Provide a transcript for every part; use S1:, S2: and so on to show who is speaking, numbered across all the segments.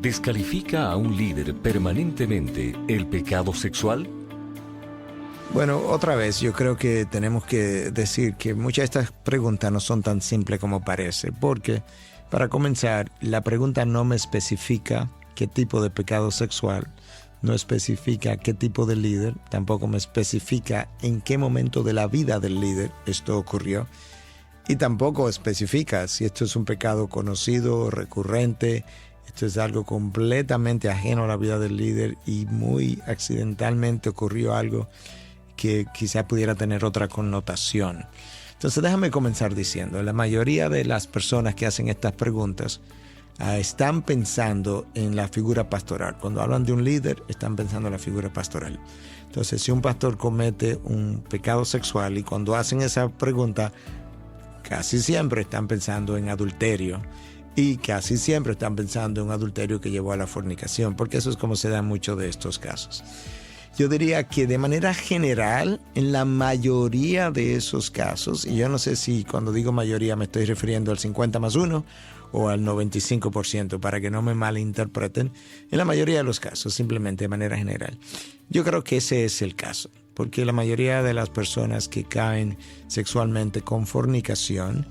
S1: ¿Descalifica a un líder permanentemente el pecado sexual?
S2: Bueno, otra vez, yo creo que tenemos que decir que muchas de estas preguntas no son tan simples como parece, porque, para comenzar, la pregunta no me especifica qué tipo de pecado sexual, no especifica qué tipo de líder, tampoco me especifica en qué momento de la vida del líder esto ocurrió, y tampoco especifica si esto es un pecado conocido, recurrente, esto es algo completamente ajeno a la vida del líder y muy accidentalmente ocurrió algo que quizá pudiera tener otra connotación. Entonces déjame comenzar diciendo, la mayoría de las personas que hacen estas preguntas están pensando en la figura pastoral. Cuando hablan de un líder, están pensando en la figura pastoral. Entonces, si un pastor comete un pecado sexual y cuando hacen esa pregunta, casi siempre están pensando en adulterio y casi siempre están pensando en un adulterio que llevó a la fornicación, porque eso es como se dan muchos de estos casos. Yo diría que de manera general, en la mayoría de esos casos, y yo no sé si cuando digo mayoría me estoy refiriendo al 50+1 o al 95%, para que no me malinterpreten, en la mayoría de los casos, simplemente de manera general. Yo creo que ese es el caso, porque la mayoría de las personas que caen sexualmente con fornicación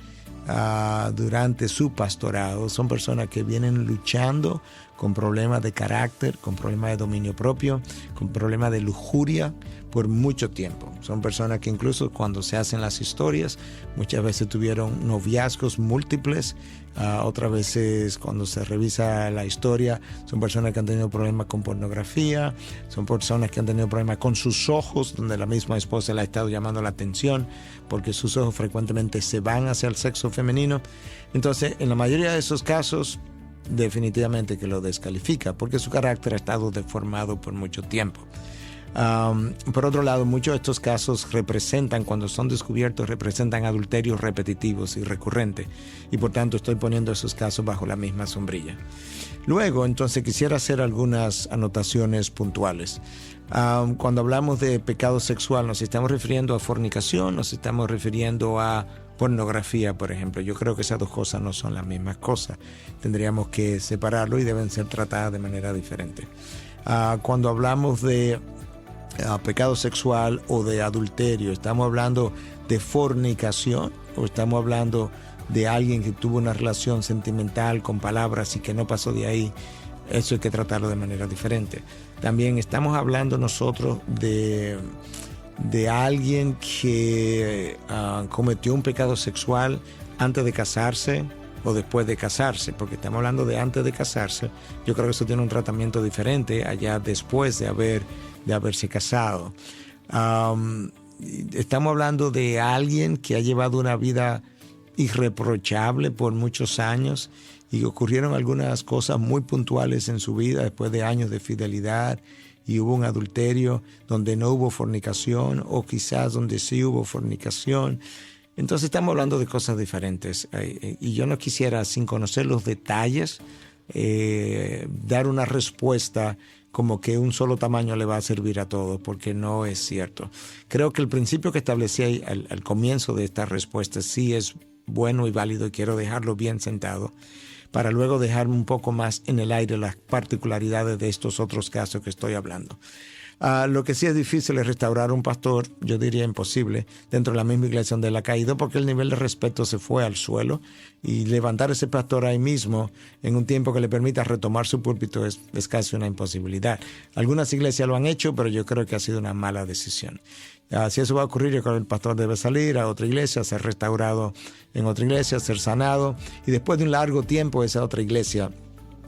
S2: durante su pastorado son personas que vienen luchando con problemas de carácter, con problemas de dominio propio, con problemas de lujuria por mucho tiempo. Son personas que incluso cuando se hacen las historias, muchas veces tuvieron noviazgos múltiples, otras veces cuando se revisa la historia, son personas que han tenido problemas con pornografía, son personas que han tenido problemas con sus ojos, donde la misma esposa le ha estado llamando la atención, porque sus ojos frecuentemente se van hacia el sexo femenino. Entonces, en la mayoría de esos casos, definitivamente que lo descalifica, porque su carácter ha estado deformado por mucho tiempo. Por otro lado, muchos de estos casos representan, cuando son descubiertos, representan adulterios repetitivos y recurrentes, y por tanto estoy poniendo esos casos bajo la misma sombrilla. Luego, entonces, quisiera hacer algunas anotaciones puntuales. Cuando hablamos de pecado sexual, ¿nos estamos refiriendo a fornicación? ¿Nos estamos refiriendo a pornografía, por ejemplo? Yo creo que esas dos cosas no son las mismas cosas. Tendríamos que separarlo y deben ser tratadas de manera diferente. Cuando hablamos de pecado sexual o de adulterio, ¿estamos hablando de fornicación o estamos hablando de alguien que tuvo una relación sentimental con palabras y que no pasó de ahí? Eso hay que tratarlo de manera diferente. También estamos hablando nosotros de alguien que cometió un pecado sexual antes de casarse o después de casarse, porque estamos hablando de antes de casarse. Yo creo que eso tiene un tratamiento diferente allá después de haberse casado. Estamos hablando de alguien que ha llevado una vida irreprochable por muchos años y ocurrieron algunas cosas muy puntuales en su vida después de años de fidelidad y hubo un adulterio donde no hubo fornicación o quizás donde sí hubo fornicación. Entonces estamos hablando de cosas diferentes y yo no quisiera, sin conocer los detalles, dar una respuesta como que un solo tamaño le va a servir a todos, porque no es cierto. Creo que el principio que establecí al comienzo de esta respuesta sí es bueno y válido y quiero dejarlo bien sentado para luego dejar un poco más en el aire las particularidades de estos otros casos que estoy hablando. Lo que sí es difícil es restaurar un pastor, yo diría imposible, dentro de la misma iglesia donde él ha caído, porque el nivel de respeto se fue al suelo y levantar ese pastor ahí mismo en un tiempo que le permita retomar su púlpito es casi una imposibilidad. Algunas iglesias lo han hecho, pero yo creo que ha sido una mala decisión. Si eso va a ocurrir, yo creo que el pastor debe salir a otra iglesia, ser restaurado en otra iglesia, ser sanado y después de un largo tiempo esa otra iglesia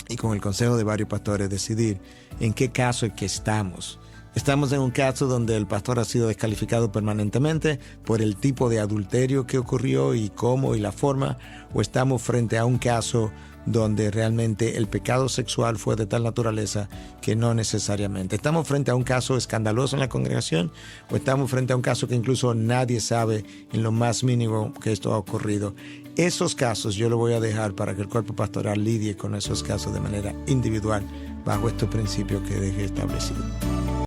S2: y con el consejo de varios pastores decidir en qué caso es que estamos. Estamos en un caso donde el pastor ha sido descalificado permanentemente por el tipo de adulterio que ocurrió y cómo y la forma, o estamos frente a un caso donde realmente el pecado sexual fue de tal naturaleza que no necesariamente. ¿Estamos frente a un caso escandaloso en la congregación o estamos frente a un caso que incluso nadie sabe en lo más mínimo que esto ha ocurrido? Esos casos yo lo voy a dejar para que el cuerpo pastoral lidie con esos casos de manera individual bajo estos principios que dejé establecidos.